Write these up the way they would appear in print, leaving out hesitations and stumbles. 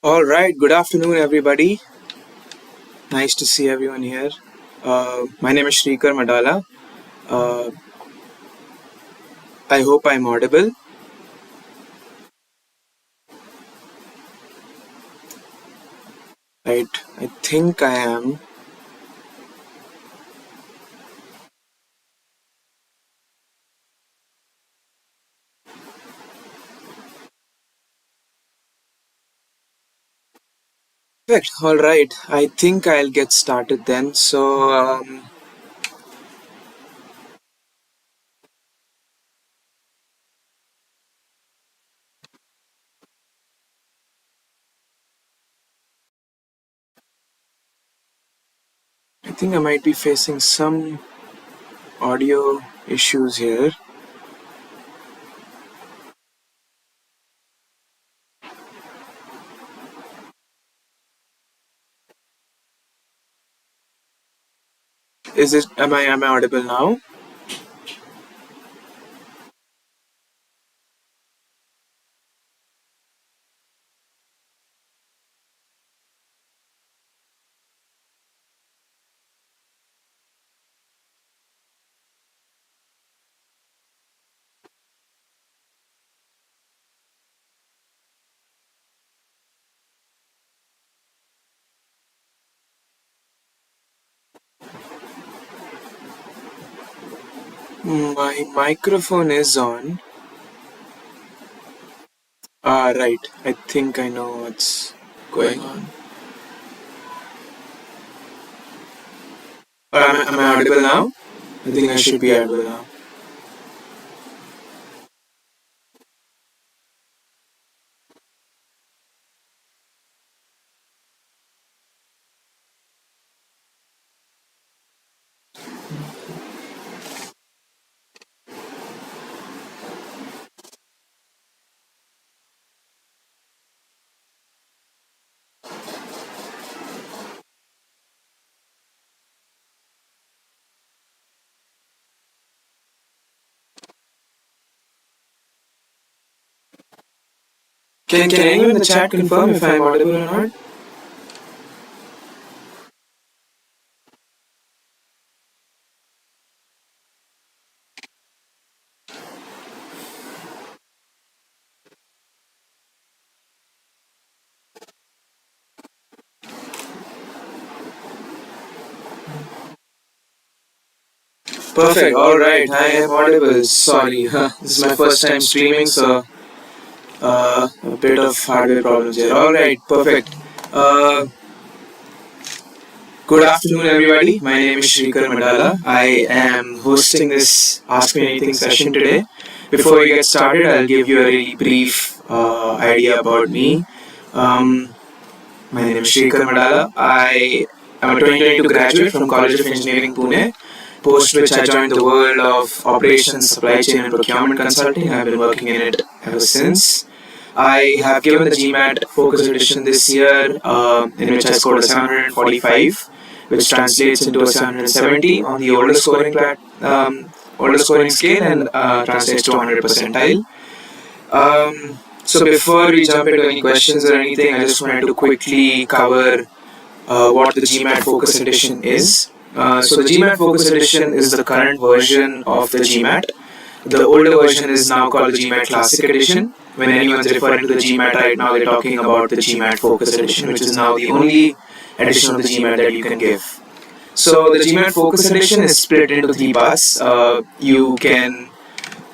All right, good afternoon, everybody. Nice to see everyone here. My name is Shrikar Madala. Uh, I hope I'm audible. Right, I think I am. Perfect. All right, I think I'll get started then. I think I might be facing some audio issues here. Is it? Am I audible now? My microphone is on. Right. I think I know what's going on. Am I audible now? I think I should be audible now. Can anyone in the chat confirm if I'm audible or not? Perfect. All right. I am audible. Sorry, this is my first time streaming, so a bit of hardware problems here. All right. Perfect. Uh, Good afternoon, everybody. My name is Shrikar Madala. I am hosting this Ask Me Anything session today. Before we get started, I'll give you a really brief idea about me. Um, my name is Shrikar Madala. I am a 2022 graduate from College of Engineering, Pune. Post which I joined the world of operations, supply chain, and procurement consulting. I've been working in it ever since. I have given the GMAT Focus Edition this year, in which I scored a 745, which translates into a 770 on the older scoring scale, and translates to 100 percentile. So before we jump into any questions or anything, I just wanted to quickly cover what the GMAT Focus Edition is. So the GMAT Focus Edition is the current version of the GMAT. The older version is now called the GMAT Classic Edition. When anyone's referring to the GMAT right now, they're talking about the GMAT Focus Edition, which is now the only edition of the GMAT that you can give. So the GMAT Focus Edition is split into three parts. You can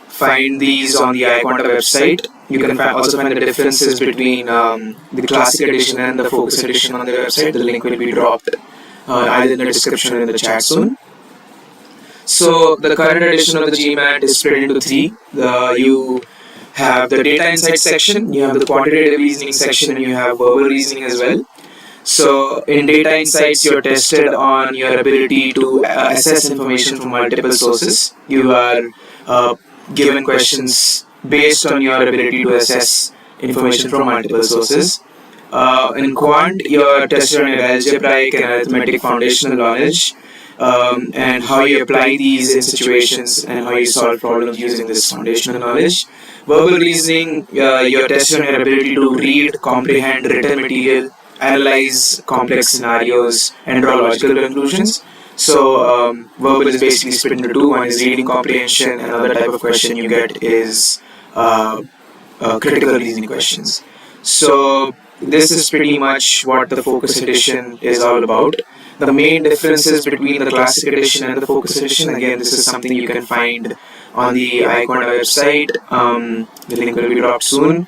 find these on the iQuanta website. You can also find the differences between the Classic Edition and the Focus Edition on the website. The link will be dropped either in the description or in the chat soon. So the current edition of the GMAT is split into three. You have the data insights section, you have the quantitative reasoning section, and you have verbal reasoning as well. So in data insights, you're tested on your ability to assess information from multiple sources. You are given questions based on your ability to assess information from multiple sources. In quant, you're tested on your algebraic and arithmetic foundational knowledge, and how you apply these in situations and how you solve problems using this foundational knowledge. Verbal reasoning, you're tested on your ability to read, comprehend written material, analyze complex scenarios, and draw logical conclusions. So, verbal is basically split into two. One is reading comprehension, and another type of question you get is uh, critical reasoning questions. So this is pretty much what the Focus Edition is all about. The main differences between the Classic Edition and the Focus Edition, again, this is something you can find on the iQuant website. The link will be dropped soon.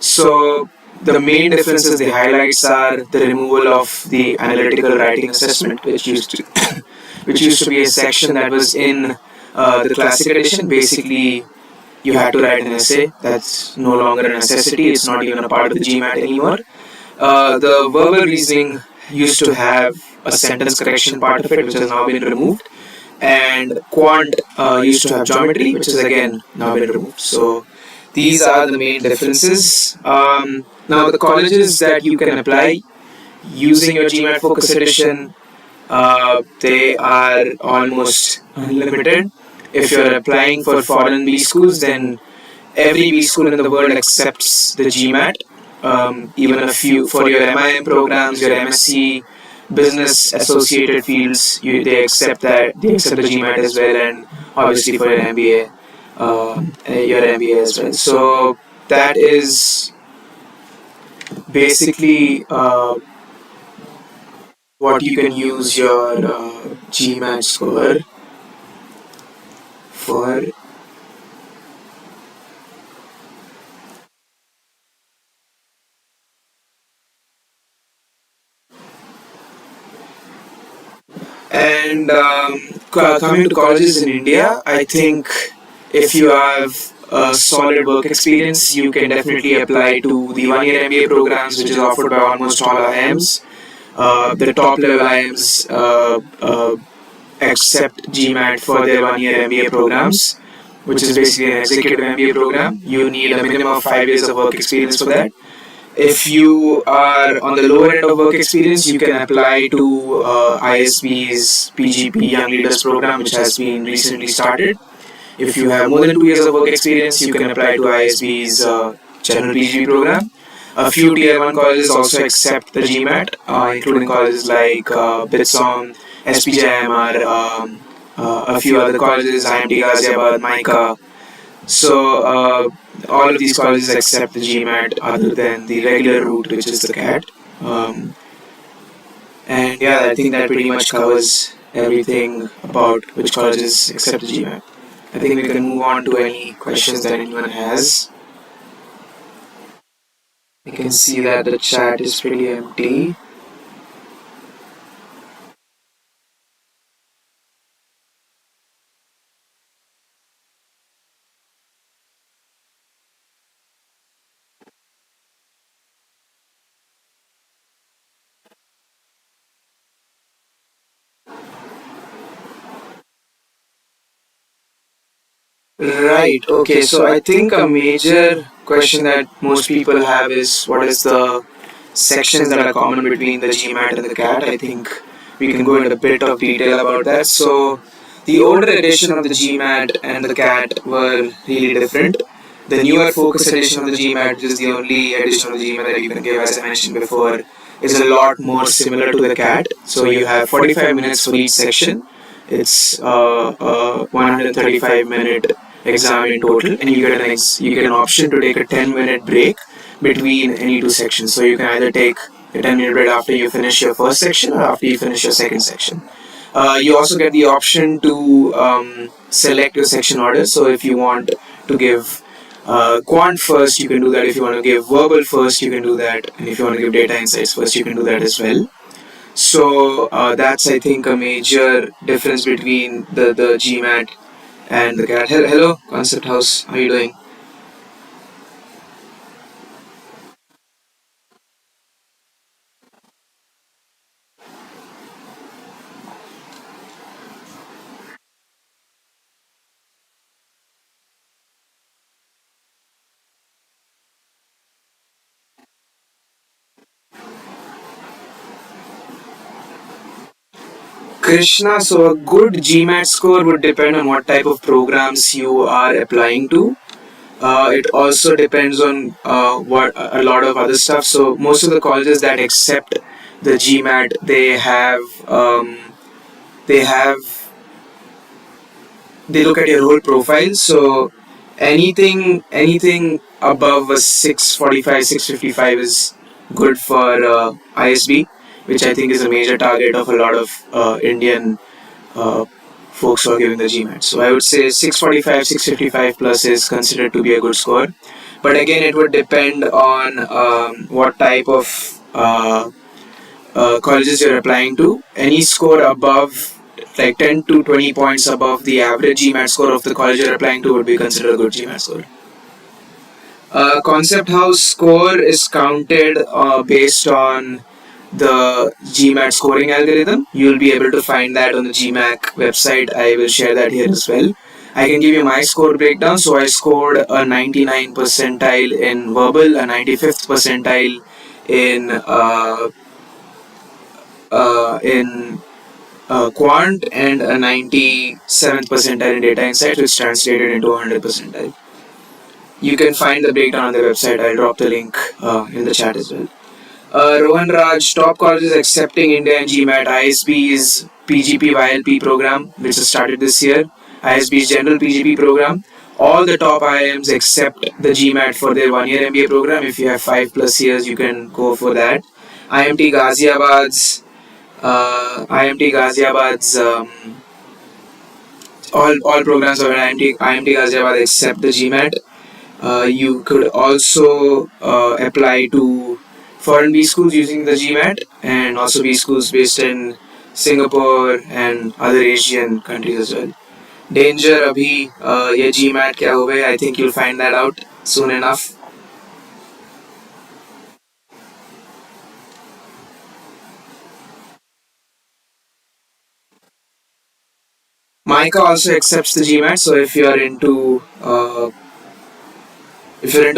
So the main differences, the highlights are the removal of the analytical writing assessment, which used to be a section that was in the Classic Edition. Basically, you had to write an essay. That's no longer a necessity. It's not even a part of the GMAT anymore. The verbal reasoning used to have a sentence correction part of it, which has now been removed. And quant used to have geometry, which is again now been removed. So these are the main differences. Now, the colleges that you can apply using your GMAT Focus Edition, they are almost unlimited. If you're applying for foreign B schools, then every B school in the world accepts the GMAT. Even a few for your MIM programs, your MSc, business associated fields, they accept that they accept the GMAT as well, and obviously for your MBA, your MBA as well. So that is basically what you can use your GMAT score for. And coming to colleges in India, I think if you have a solid work experience, you can definitely apply to the 1 year MBA programs, which is offered by almost all IIMs. The top level IIMs accept GMAT for their 1 year MBA programs, which is basically an executive MBA program. You need a minimum of 5 years of work experience for that. If you are on the lower end of work experience, you can apply to ISB's PGP Young Leaders Program, which has been recently started. If you have more than 2 years of work experience, you can apply to ISB's General PGP program. A few Tier 1 colleges also accept the GMAT, including colleges like Bitsong, SPJIMR, a few other colleges, IMT Ghaziabad, Mica. So all of these colleges accept the GMAT other than the regular route, which is the CAT. Um, and yeah, I think that pretty much covers everything about which colleges accept the GMAT. I think we can move on to any questions that anyone has. You can see that the chat is pretty empty. Right. Okay. So I think a major question that most people have is what is the sections that are common between the GMAT and the CAT. I think we can go into a bit of detail about that. So the older edition of the GMAT and the CAT were really different. The newer Focus edition of the GMAT, which is the only edition of the GMAT that you can give, as I mentioned before, is a lot more similar to the CAT. So you have 45 minutes for each section. It's a 135-minute exam in total, and you get an option to take a 10-minute break between any two sections. So you can either take a 10-minute break after you finish your first section or after you finish your second section. You also get the option to select your section order. So if you want to give quant first, you can do that. If you want to give verbal first, you can do that. And if you want to give data insights first, you can do that as well. So that's, I think, a major difference between the GMAT and the CAT. Hello, Concept House. How are you doing? Krishna, so a good GMAT score would depend on what type of programs you are applying to. It also depends on what a lot of other stuff. So most of the colleges that accept the GMAT, they have they look at your whole profile. So anything above a 645, 655 is good for ISB, which I think is a major target of a lot of Indian uh, folks who are giving the GMAT. So I would say 645, 655 plus is considered to be a good score. But again, it would depend on what type of colleges you're applying to. Any score above like 10 to 20 points above the average GMAT score of the college you're applying to would be considered a good GMAT score. Concept House score is counted based on the GMAT scoring algorithm. You'll be able to find that on the GMAT website. I will share that here as well. I can give you my score breakdown. So I scored a 99 percentile in verbal, a 95th percentile in quant, and a 97th percentile in data insights, which translated into 100 percentile. You can find the breakdown on the website. I'll drop the link in the chat as well. Rohan Raj, top colleges accepting India and GMAT. ISB's PGP YLP program, which has started this year. ISB's general PGP program. All the top IIMs accept the GMAT for their 1-year MBA program. If you have 5+ years, you can go for that. IMT Ghaziabad's all programs of IMT Ghaziabad accept the GMAT. You could also apply to foreign B schools using the GMAT, and also B schools based in Singapore and other Asian countries as well. Danger अभी ये GMAT क्या हो गए? I think you'll find that out soon enough. Micah also accepts the GMAT, so if you're into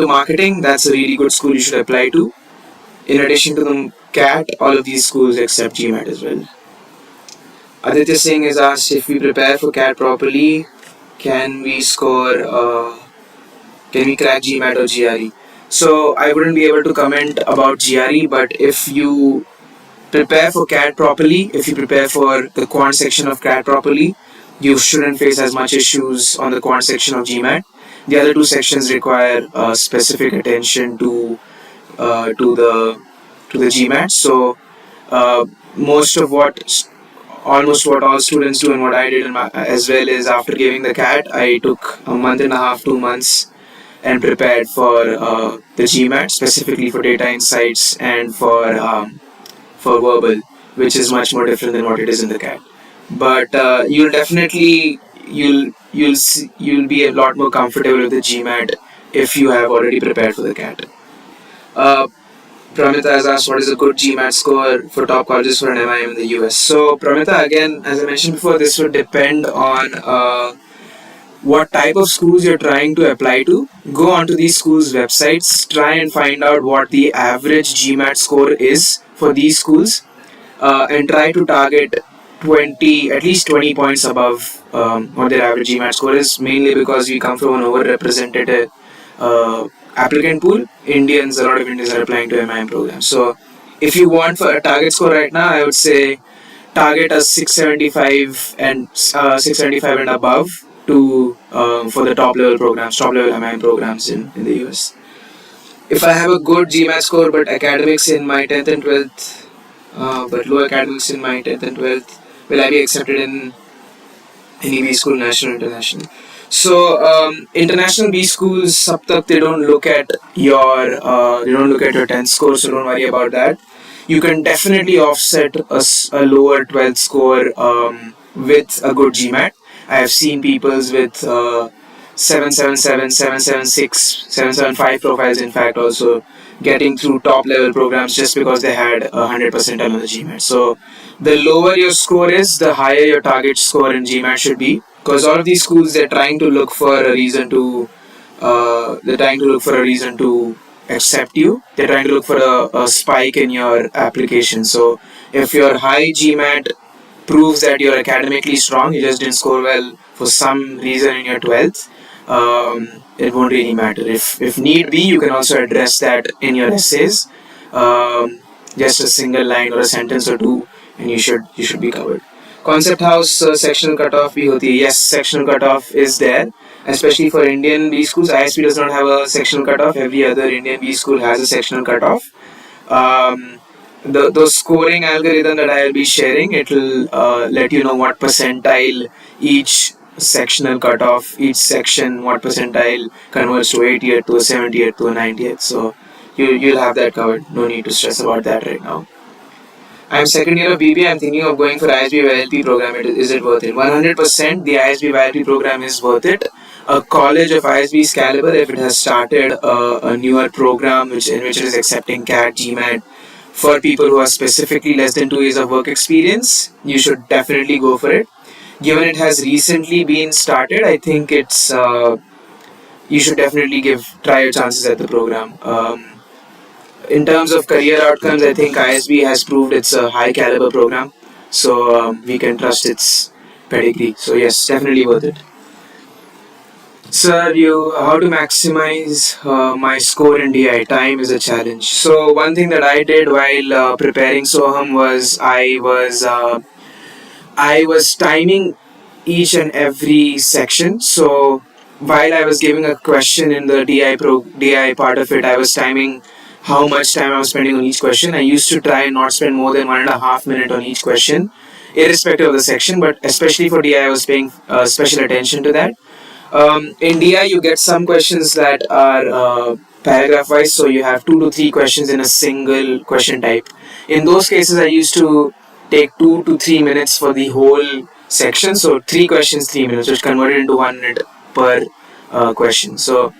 marketing, that's a really good school you should apply to. In addition to the CAT, all of these schools accept GMAT as well. Aditya Singh is asked, if we prepare for CAT properly, can we crack GMAT or GRE? So I wouldn't be able to comment about GRE, but if you prepare for CAT properly, if you prepare for the quant section of CAT properly, you shouldn't face as much issues on the quant section of GMAT. The other two sections require specific attention to the GMAT. So uh, most of almost what all students do and what I did as well is, after giving the CAT, I took a month and a half, 2 months, and prepared for the GMAT, specifically for data insights and for verbal, which is much more different than what it is in the CAT. But you'll be a lot more comfortable with the GMAT if you have already prepared for the CAT. Uh, Pramita has asked, what is a good GMAT score for top colleges for an MIM in the US? So Pramita, again, as I mentioned before, this would depend on what type of schools you're trying to apply to. Go onto these schools' websites, try and find out what the average GMAT score is for these schools, and try to target at least 20 points above what their average GMAT score is, mainly because we come from an overrepresented applicant pool. A lot of Indians are applying to MIM programs. So if you want for a target score right now, I would say target a 675 and above to for the top level MIM programs in the US. If I have a good GMAT score but academics in my 10th and 12th, but low academics in my 10th and 12th, will I be accepted in any B school, national, international? So international B schools, sab tak they don't look at your 10th score, so don't worry about that. You can definitely offset a lower 12th score with a good GMAT. I have seen people's with 777, 776, 775 profiles, in fact, also getting through top level programs just because they had 100% on the GMAT. So the lower your score is, the higher your target score in GMAT should be. Because all of these schools, they're trying to look for a reason to accept you. They're trying to look for a spike in your application. So if your high GMAT proves that you're academically strong, you just didn't score well for some reason in your 12th, it won't really matter. If need be, you can also address that in your essays, um, just a single line or a sentence or two, and you should be covered. Concept house sectional cutoff bhi hoti hai. Yes, sectional cutoff is there, especially for Indian B schools. ISP does not have a sectional cutoff. Every other Indian B school has a sectional cutoff. Um, the scoring algorithm that I'll be sharing, it will let you know what percentile each sectional cutoff, each section, what percentile converts to 80th, to a 70th, to a 90th. So you'll have that covered. No need to stress about that right now. I'm second year of BBA. I'm thinking of going for ISB YLP program. Is it worth it? 100% the ISB YLP program is worth it. A college of ISB's caliber, if it has started a newer program in which it is accepting CAT, GMAT for people who are specifically less than 2 years of work experience, you should definitely go for it. Given it has recently been started, I think you should definitely try your chances at the program. In terms of career outcomes, I think ISB has proved it's a high caliber program, so we can trust its pedigree. So yes, definitely worth it. Sir, you how to maximize my score in DI? Time is a challenge. So one thing that I did while preparing Soham was I was timing each and every section. So while I was giving a question in the DI part of it, I was timing how much time I was spending on each question. I used to try and not spend more than 1.5 minutes on each question, irrespective of the section. But especially for DI, I was paying special attention to that. In DI, you get some questions that are paragraph wise, so you have 2 to 3 questions in a single question type. In those cases, I used to take 2 to 3 minutes for the whole section, so 3 questions, 3 minutes, which converted into 1 minute per question. So,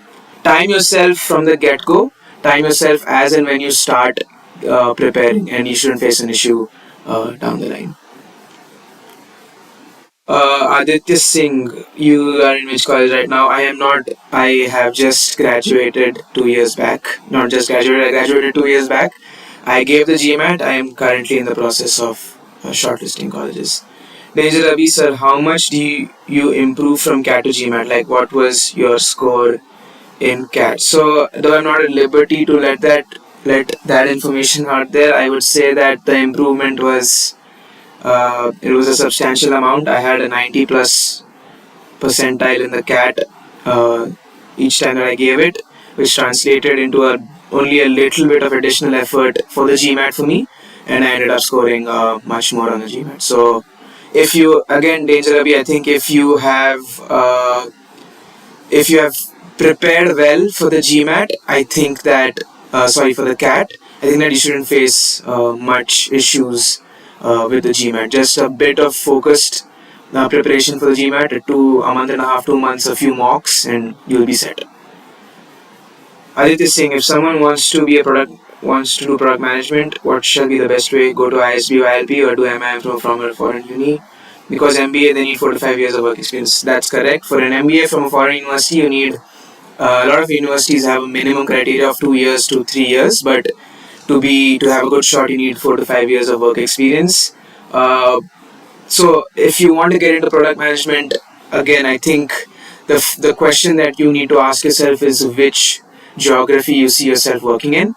time yourself from the get go, time yourself as and when you start preparing, and you shouldn't face an issue down the line. Aditya Singh, you are in which college right now? I am not. I have just graduated 2 years back. Not just graduated, I graduated 2 years back. I gave the GMAT. I am currently in the process of shortlisting colleges. Danger Rabi sir, how much do you improve from CAT to GMAT? Like, what was your score in CAT? So, though I'm not at liberty to let that information out there, I would say that the improvement was a substantial amount. I had a 90 plus percentile in the CAT each time that I gave it, which translated into only a little bit of additional effort for the GMAT for me, and I ended up scoring much more on the GMAT. So, if you again, Danger Rabi, I think if you have prepared well for the GMAT, I think that sorry for the CAT, I think that you shouldn't face much issues with the GMAT. Just a bit of focused preparation for the GMAT, a month and a half, 2 months, a few mocks, and you'll be set. Aditya Singh, if someone wants to do product management, what shall be the best way? Go to ISB or ILP or do MIM from a foreign uni? Because MBA they need 4 to 5 years of work experience. That's correct. For an MBA from a foreign university, you need a lot of universities have a minimum criteria of 2 years to 3 years, but to have a good shot, you need 4 to 5 years of work experience. Uh, so if you want to get into product management, again, I think the question that you need to ask yourself is which geography you see yourself working in.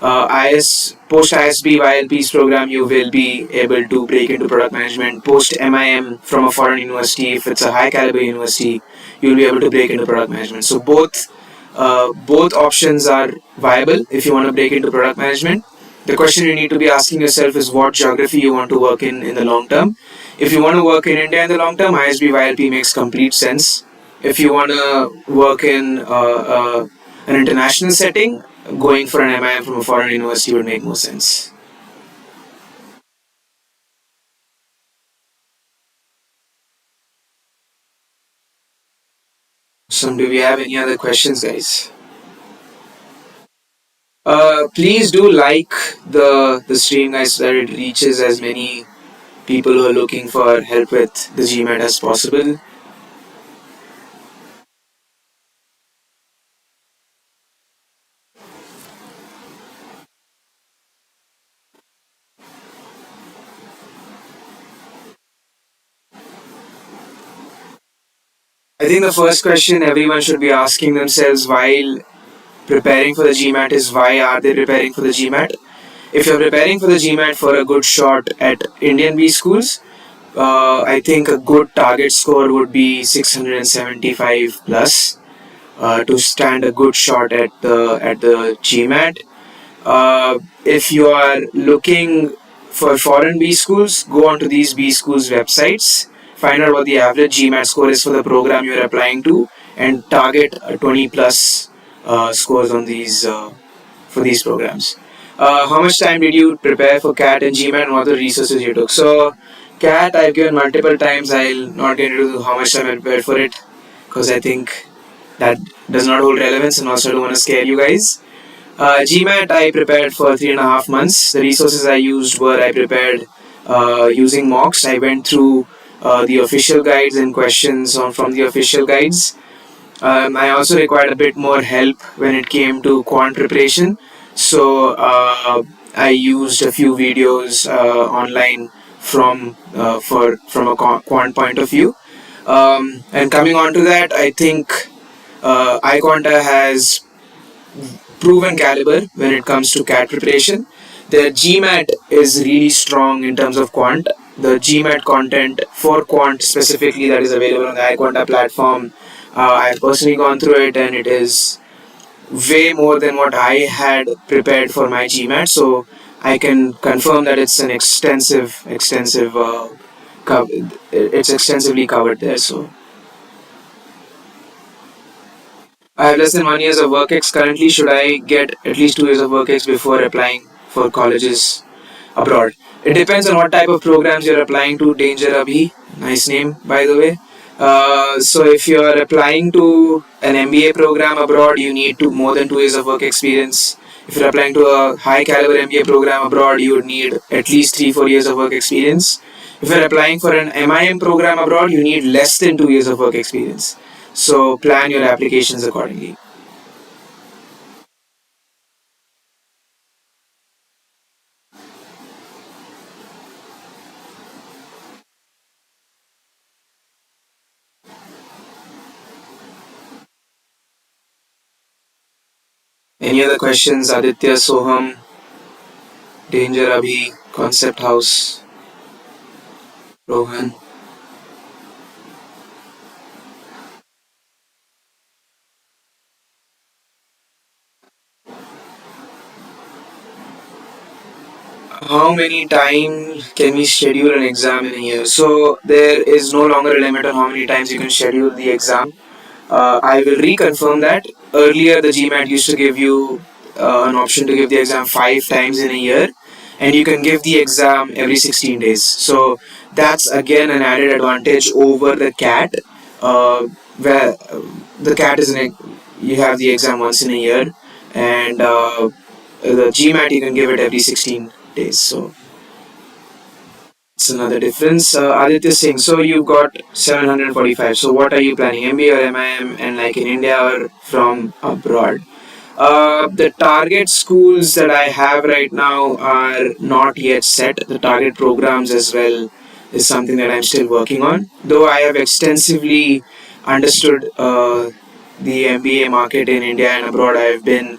IS post ISB YLP's program, you will be able to break into product management. Post MIM from a foreign university, if it's a high caliber university, you'll be able to break into product management. So both options are viable if you want to break into product management. The question you need to be asking yourself is what geography you want to work in the long term. If you want to work in India in the long term, ISB YLP makes complete sense. If you want to work in an international setting, going for an MIM from a foreign university would make more sense. So, do we have any other questions, guys? Please do like the stream, guys, so that it reaches as many people who are looking for help with the GMAT as possible. I think the first question everyone should be asking themselves while preparing for the GMAT is why are they preparing for the GMAT? If you're preparing for the GMAT for a good shot at Indian B schools, I think a good target score would be 675 plus to stand a good shot at the GMAT. If you are looking for foreign B schools, go onto these B schools websites, find out what the average GMAT score is for the program you are applying to, and target 20 plus scores on these for these programs. How much time did you prepare for CAT and GMAT, and what are the resources you took? So, CAT I've given multiple times. I'll not get into how much time I prepared for it because I think that does not hold relevance, and also I don't want to scare you guys. GMAT I prepared for 3.5 months. The resources I used were I prepared using mocks. I went through the official guides and questions from the official guides. I also required a bit more help when it came to quant preparation. So I used a few videos online from a quant point of view. And coming on to that, I think iQuanta has proven caliber when it comes to CAT preparation. The GMAT is really strong in terms of quant. The GMAT content for quant specifically that is available on the iQuanta platform, I've personally gone through it and it is way more than what I had prepared for my GMAT. So I can confirm that it's an extensive, it's extensively covered there. So I have less than 1 years of work ex currently. Should I get at least 2 years of work ex before applying for colleges abroad? It depends on what type of programs you're applying to. Danger Abhi, nice name by the way. So if you're applying to an MBA program abroad, you need to more than 2 years of work experience. If you're applying to a high caliber MBA program abroad, you would need at least 3-4 years of work experience. If you're applying for an MIM program abroad, you need less than 2 years of work experience. So plan your applications accordingly. Any other questions? Aditya, Soham, Danger Abhi, Concept House, Rohan. How many times can we schedule an exam in a year? So there is no longer a limit on how many times you can schedule the exam. I will reconfirm that. Earlier, the GMAT used to give you an option to give the exam 5 times in a year, and you can give the exam every 16 days. So that's again an added advantage over the CAT, where the CAT is you have the exam once in a year, and the GMAT you can give it every 16 days. So it's another difference. Aditya Singh, so you got 745. So what are you planning? MBA or MIM, and like in India or from abroad? The target schools that I have right now are not yet set. The target programs as well is something that I'm still working on. Though I have extensively understood the MBA market in India and abroad, I've been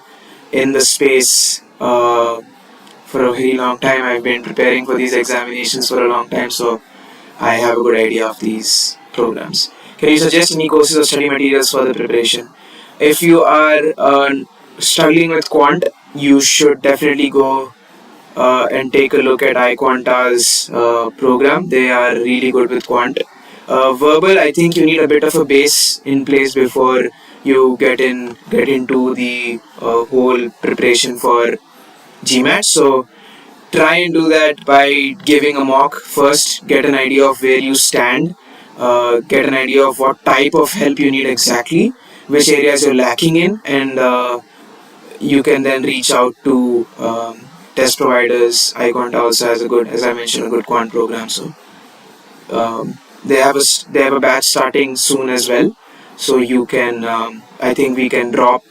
in the space for a very long time. I've been preparing for these examinations for a long time, so I have a good idea of these programs. Can you suggest any courses or study materials for the preparation? If you are struggling with quant, you should definitely go and take a look at iQuanta's program. They are really good with quant. Verbal, I think you need a bit of a base in place before you get into the whole preparation for GMAT. So try and do that by giving a mock first, get an idea of where you stand, get an idea of what type of help you need exactly, which areas you're lacking in, and you can then reach out to test providers. iQuant also has a good, as I mentioned, a good quant program. So they have a batch starting soon as well. So you can, I think we can drop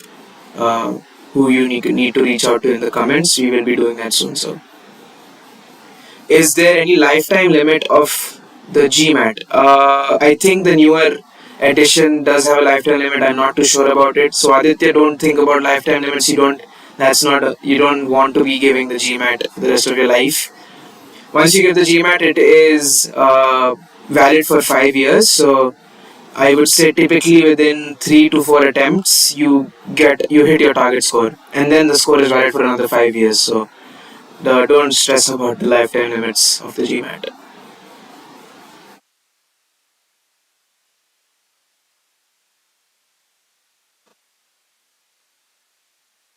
uh, who you need to reach out to in the comments. We will be doing that soon. So is there any lifetime limit of the GMAT? I think the newer Addition does have a lifetime limit. I'm not too sure about it. So Aditya, don't think about lifetime limits. You don't. That's not. You don't want to be giving the GMAT for the rest of your life. Once you give the GMAT, it is valid for 5 years. So I would say typically within 3 to 4 attempts, you hit your target score, and then the score is valid for another 5 years. So don't stress about the lifetime limits of the GMAT.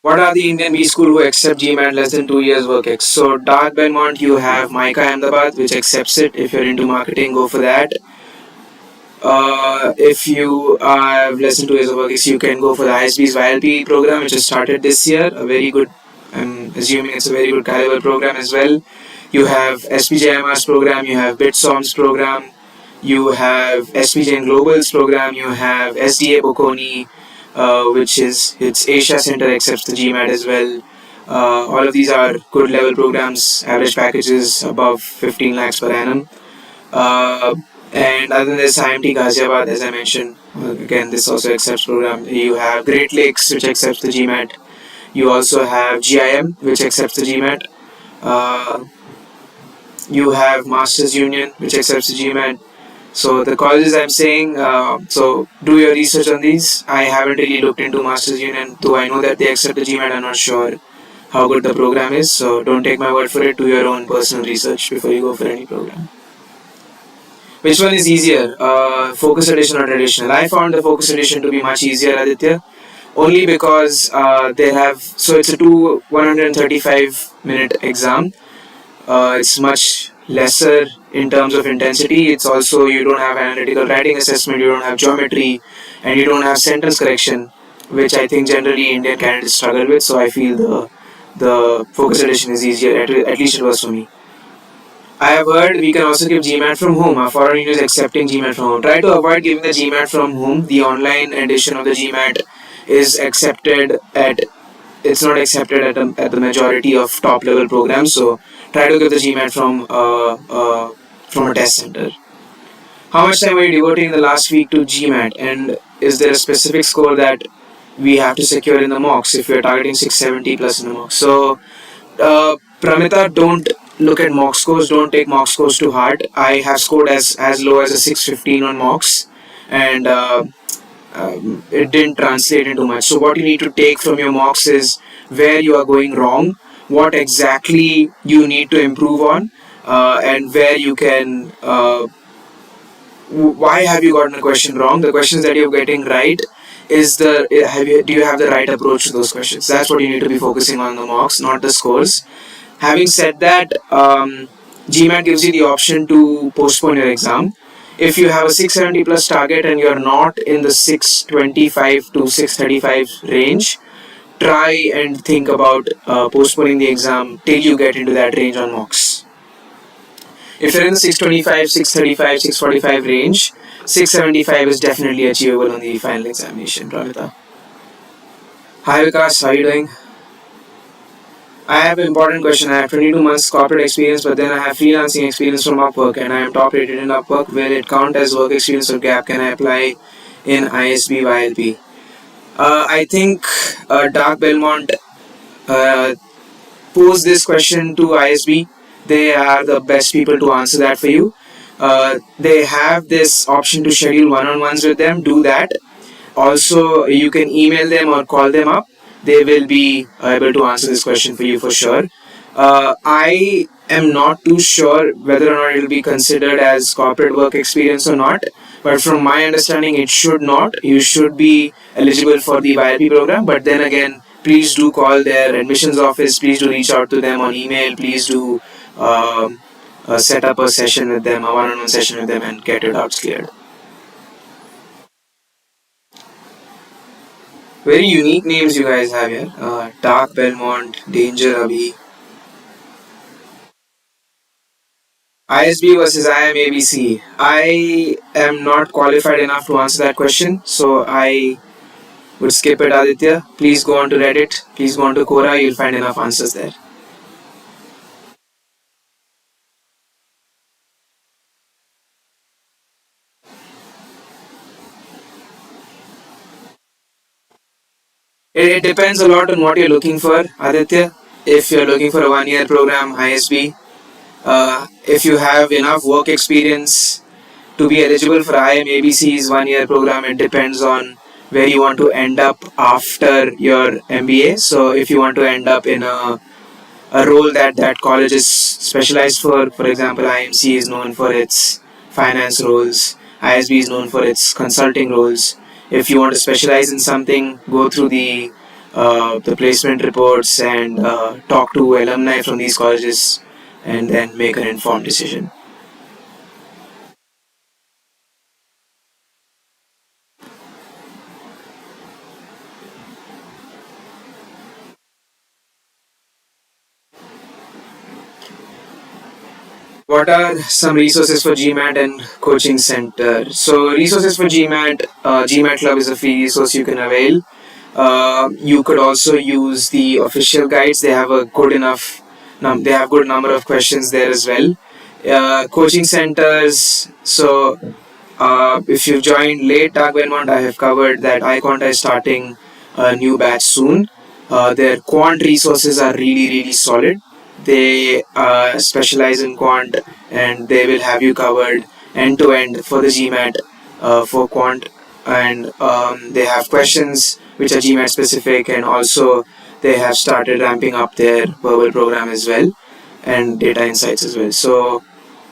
What are the Indian B school who accept GMAT less than 2 years work ex? So Dark Belmont, you have Micah Ahmedabad, which accepts it. If you're into marketing, go for that. If you have less than 2 years of work ex, you can go for the ISB's YLP program, which has started this year. A very good, I'm assuming it's a very good caliber program as well. You have SPJMR's program, you have BitSOM's program, you have SPJ Global's program, you have SDA Bocconi, which is its Asia Center accepts the GMAT as well. All of these are good level programs, average packages above 15 lakhs per annum. Uh, and other than this, IMT Ghaziabad, as I mentioned, again, this also accepts program. You have Great Lakes, which accepts the GMAT. You also have GIM, which accepts the GMAT. Uh, you have Masters Union, which accepts the GMAT. So the colleges I'm saying, so do your research on these. I haven't really looked into Masters Union, though I know that they accept the GMAT. I'm not sure how good the program is. So don't take my word for it. Do your own personal research before you go for any program. Which one is easier, Focus Edition or Traditional? I found the Focus Edition to be much easier, Aditya, only because they have, so it's a 135-minute exam. It's much lesser in terms of intensity. It's also, you don't have analytical writing assessment, you don't have geometry, and you don't have sentence correction, which I think generally Indian candidates struggle with. So I feel the Focus Edition is easier. At least it was for me. I have heard we can also give GMAT from home. Our foreign unions accepting GMAT from home. Try to avoid giving the GMAT from home. The online edition of the GMAT is accepted at, it's not accepted at the majority of top level programs. So try to give the GMAT from a test center. How much time are you devoting in the last week to GMAT? And is there a specific score that we have to secure in the mocks if we are targeting 670 plus in the mocks? So Pramita, don't look at mock scores. Don't take mock scores too hard. I have scored as low as a 615 on mocks, and it didn't translate into much. So what you need to take from your mocks is where you are going wrong, what exactly you need to improve on, and where you can. Why have you gotten a question wrong? The questions that you're getting right is do you have the right approach to those questions? That's what you need to be focusing on the mocks, not the scores. Having said that, GMAT gives you the option to postpone your exam. If you have a 670 plus target and you're not in the 625 to 635 range, try and think about postponing the exam till you get into that range on mocks. If you're in the 625, 635, 645 range, 675 is definitely achievable on the final examination, Pramita. Hi Vikas, how are you doing? I have an important question. I have 22 months corporate experience, but then I have freelancing experience from Upwork, and I am top rated in Upwork. Will it count as work experience or gap? Can I apply in ISB YLP? I think Dark Belmont uh, posed this question to ISB. They are the best people to answer that for you. They have this option to schedule one-on-ones with them. Do that. Also, you can email them or call them up. They will be able to answer this question for you for sure. I am not too sure whether or not it will be considered as corporate work experience or not. But from my understanding, it should not. You should be eligible for the YLP program. But then again, please do call their admissions office. Please do reach out to them on email. Please do set up a session with them, a one-on-one session with them, and get your doubts cleared. Very unique names you guys have here. Dark Belmont, Danger Abhi, ISB versus IMABC. I am not qualified enough to answer that question, so I would skip it, Aditya. Please go on to Reddit. Please go on to Quora. You'll find enough answers there. It depends a lot on what you're looking for, Aditya. If you're looking for a 1 year program, ISB, if you have enough work experience to be eligible for IMABC's 1 year program, it depends on where you want to end up after your MBA. So if you want to end up in a role that that college is specialized for example, IMC is known for its finance roles, ISB is known for its consulting roles. If you want to specialize in something, go through the placement reports and talk to alumni from these colleges and then make an informed decision. What are some resources for GMAT and coaching center? So resources for GMAT, GMAT Club is a free resource you can avail. You could also use the official guides. They have a good enough, they have good number of questions there as well. Coaching centers. So if you've joined late, Doug Belmont, I have covered that iQuant is starting a new batch soon. Their quant resources are really solid. They specialize in quant and they will have you covered end to end for the GMAT for quant. And they have questions which are GMAT specific, and also they have started ramping up their verbal program as well and data insights as well. So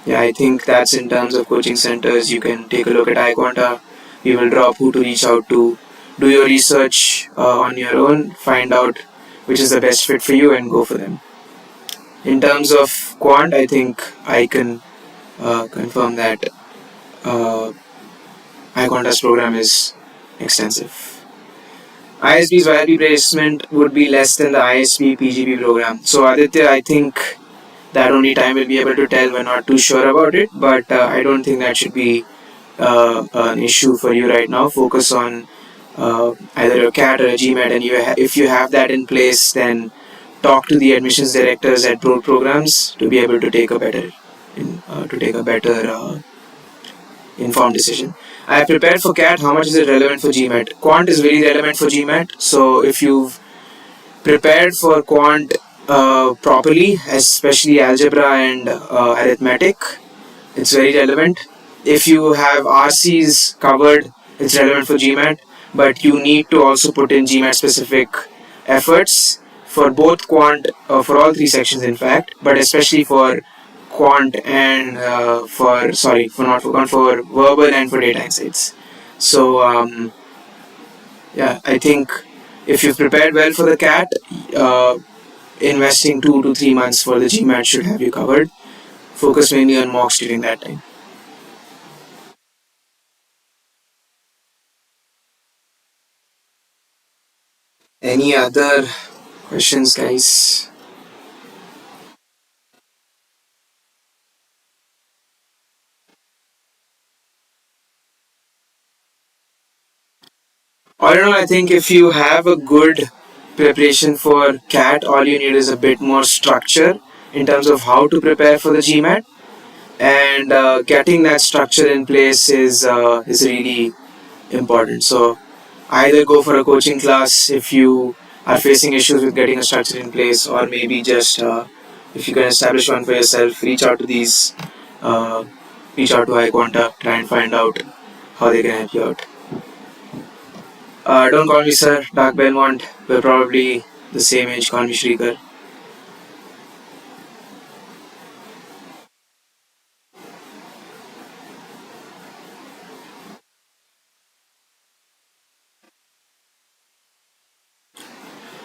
yeah, I think that's in terms of coaching centers. You can take a look at iQuanta. We will drop who to reach out to. Do your research on your own. Find out which is the best fit for you and go for them. In terms of quant, I think I can confirm that uh, iQuanta's program is extensive. ISB's YLP placement would be less than the ISB PGP program. So Aditya, I think that only time will be able to tell. We're not too sure about it, but I don't think that should be an issue for you right now. Focus on either a CAT or a GMAT, and if you have that in place, then talk to the admissions directors at both programs to be able to take a better informed decision. I have prepared for CAT. How much is it relevant for GMAT? Quant is very relevant for GMAT. So if you've prepared for quant properly, especially algebra and arithmetic, it's very relevant. If you have RCs covered, it's relevant for GMAT, but you need to also put in GMAT specific efforts for both quant, for all three sections in fact, but especially for quant and for not for quant, for verbal and for data insights. So yeah, I think if you've prepared well for the CAT, uh, investing 2 to 3 months for the GMAT should have you covered. Focus mainly on mocks during that time. Any other questions, guys? All in all, I think if you have a good preparation for CAT, all you need is a bit more structure in terms of how to prepare for the GMAT, and getting that structure in place is really important. So either go for a coaching class if you are facing issues with getting a structure in place, or maybe just if you can establish one for yourself, uh, reach out to iQuanta, try and find out how they can help you out. Don't call me sir, Dark Belmont. We're probably the same age. Call me Shrikar.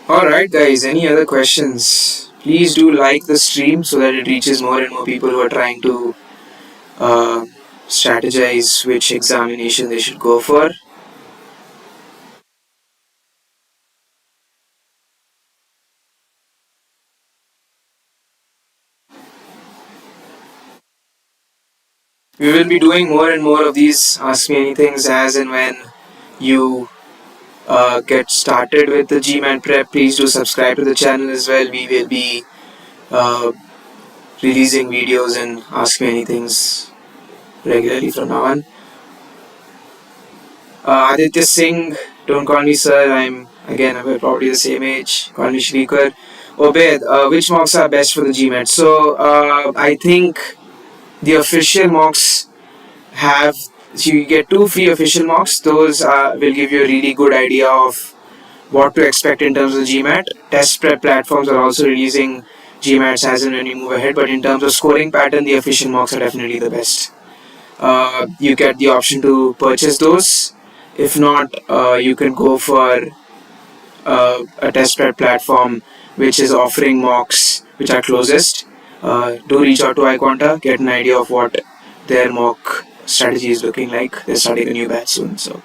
Alright, guys, any other questions? Please do like the stream so that it reaches more and more people who are trying to uh, strategize which examination they should go for. We will be doing more and more of these Ask Me Anythings as and when you get started with the GMAT prep. Please do subscribe to the channel as well. We will be uh, releasing videos and Ask Me Anythings regularly from now on. Aditya Singh, don't call me sir. I'm Again, we're probably the same age. Call me Shrikar. Obed, which mocks are best for the GMAT? So, I think the official mocks have, so you get two free official mocks. Those will give you a really good idea of what to expect in terms of GMAT. Test prep platforms are also releasing GMATs as and when you move ahead, but in terms of scoring pattern, the official mocks are definitely the best. You get the option to purchase those. If not, you can go for a test prep platform which is offering mocks which are closest. Do reach out to iQuanta, get an idea of what their mock strategy is looking like. They're starting a new batch soon, so.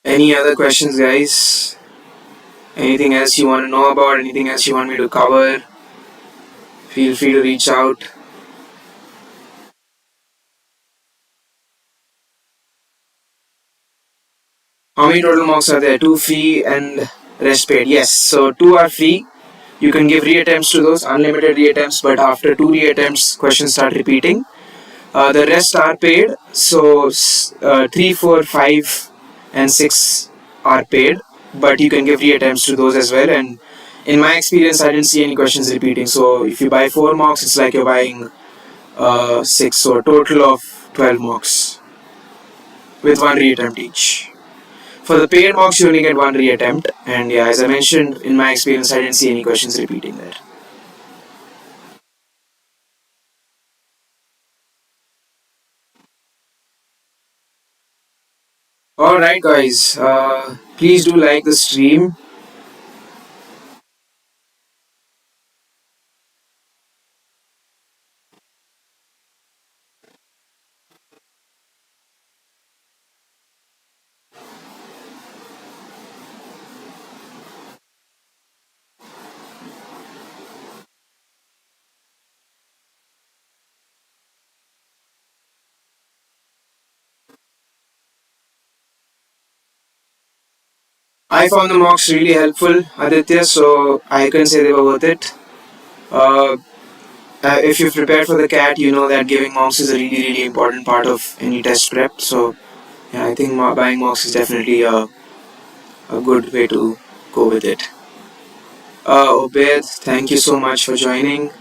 Any other questions, guys? Anything else you want to know about? Anything else you want me to cover? Feel free to reach out. How many total mocks are there? Two free and rest paid. Yes, so two are free. You can give reattempts to those, unlimited reattempts, but after two reattempts, questions start repeating. The rest are paid. So 3, 4, 5, and 6 are paid, but you can give reattempts to those as well. And in my experience, I didn't see any questions repeating. So if you buy 4 mocks, it's like you're buying 6. So a total of 12 mocks with one reattempt each. For the paid mocks, you only get one reattempt. And yeah, as I mentioned, in my experience, I didn't see any questions repeating there. Alright, guys, please do like the stream. I found the mocks really helpful, Aditya, so I can say they were worth it. Uh, if you've prepared for the CAT, you know that giving mocks is a really, really important part of any test prep. So, yeah, I think buying mocks is definitely a good way to go with it. Obed, thank you so much for joining.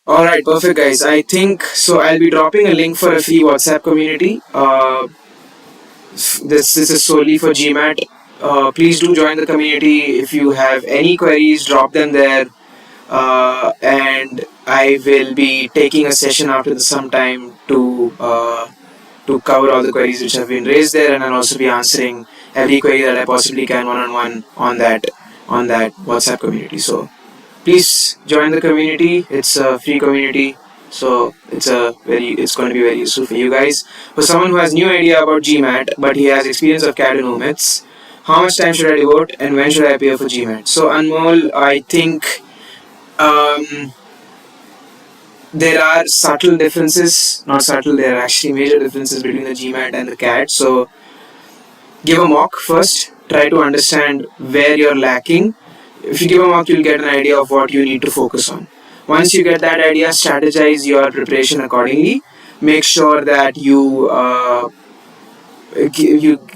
Alright, perfect, guys. I think so. I'll be dropping a link for a free WhatsApp community. This is solely for GMAT. Please do join the community. If you have any queries, drop them there. And I will be taking a session after this sometime to cover all the queries which have been raised there, and I'll also be answering every query that I possibly can one on one on that WhatsApp community. So please join the community. It's a free community, so it's going to be very useful for you guys. For someone who has new idea about GMAT but he has experience of CAD and OMITs, how much time should I devote and when should I appear for GMAT? So Anmol, I think um, there are subtle differences, not subtle, there are actually major differences between the GMAT and the CAT. So give a mock first, try to understand where you're lacking. If you give a mock, you'll get an idea of what you need to focus on. Once you get that idea, strategize your preparation accordingly. Make sure that you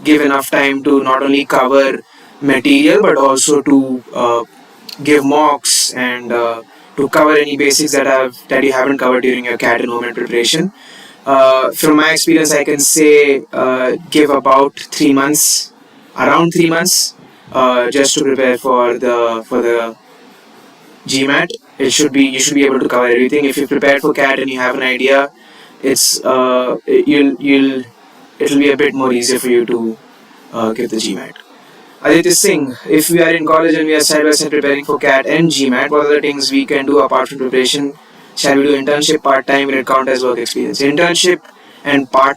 give enough time to not only cover material but also to give mocks and to cover any basics that you haven't covered during your CAT enrollment preparation. From my experience, I can say give about 3 months, around 3 months, just to prepare for the GMAT. It should be You should be able to cover everything. If you prepared for CAT and you have an idea, it's you'll it'll be a bit more easier for you to give the GMAT. Aditya Singh, if we are in college and we are side by side preparing for CAT and GMAT, what are the things we can do apart from preparation? Shall we do internship part time? Will it count as work experience? And part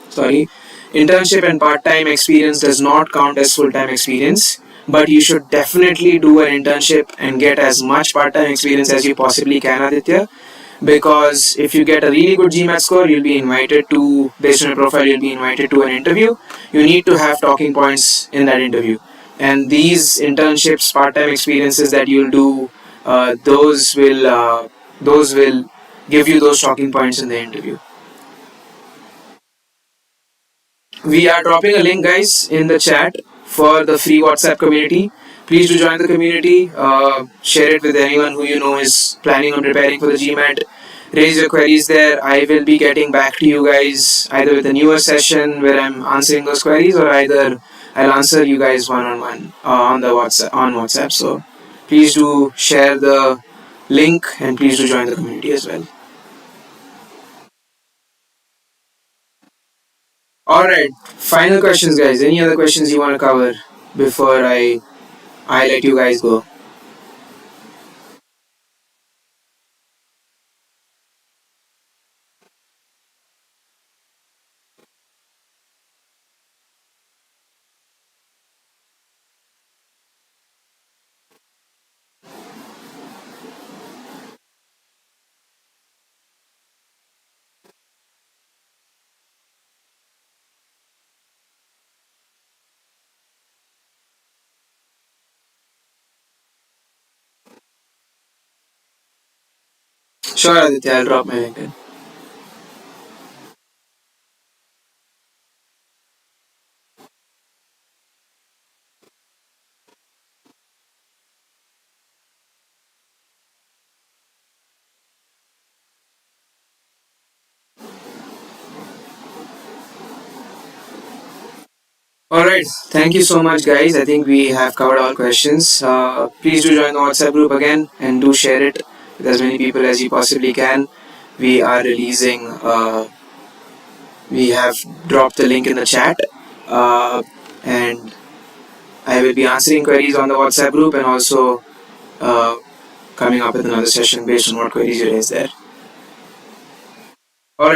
sorry, internship and part time experience does not count as full time experience. but you should definitely do an internship and get as much part-time experience as you possibly can, Aditya. Because if you get a really good GMAT score, you'll be invited to, based on your profile, you'll be invited to an interview. You need to have talking points in that interview. And these internships, part-time experiences that you'll do, those will give you those talking points in the interview. We are dropping a link, guys, in the chat for the free WhatsApp community. Please do join the community. Share it with anyone who you know is planning on preparing for the GMAT. Raise your queries there. I will be getting back to you guys either with a newer session where I'm answering those queries, or either I'll answer you guys one on one on the WhatsApp. So please do share the link and please do join the community as well. All right. Final questions, guys. Any other questions you want to cover before I let you guys go? Sure, Aditya. I'll drop my link. All right. Thank you so much, guys. I think we have covered all questions. Please do join the WhatsApp group again and do share it with as many people as you possibly can. We are releasing. We have dropped the link in the chat, and I will be answering queries on the WhatsApp group and also uh, coming up with another session based on what queries you raise there. All right.